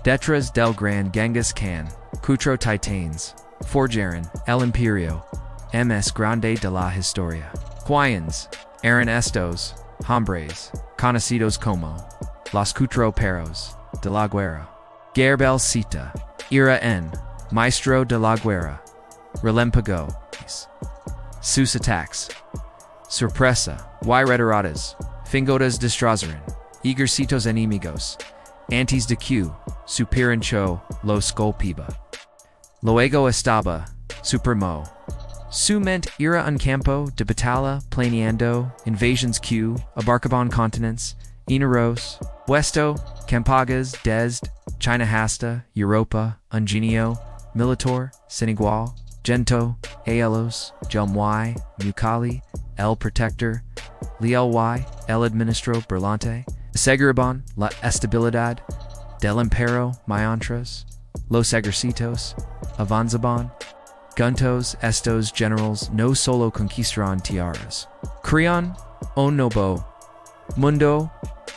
Detrás del Gran Genghis Khan, Cuatro Titanes, Forjaron, el Imperio, MS Grande de la Historia. Quiens, eran estos, hombres, conocidos como, los cuatro perros, de la guerra. Gerbel Cita, era en, maestro de la guerra, relámpago, sus attacks. Sorpresa, y retiradas, fingotas destrazaron, ejercitos enemigos, antes de que, superancho, los golpeaba. Luego estaba, supremo. Su mente era un campo de batalla planeando invasions que abarcaban continents, enteros, puesto, campagas desde China hasta Europa, un genio, militar, sin igual, gento, aelos, Jelmwy, Mucali, el protector, Liely, el administro brillante, aseguraban la estabilidad del imperio mientras los ejércitos avanzaban. Juntos estos generals no solo conquistaron tierras, crearon un nuevo mundo,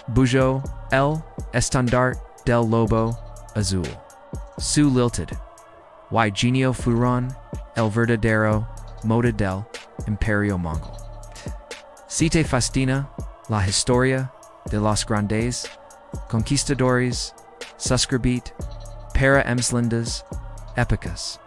bujo el estandarte del lobo azul. Su lealtad y genio fueron el verdadero motor del imperio mongol. Si te fascina la historia de los grandes conquistadores, suscribite para lindas épicas.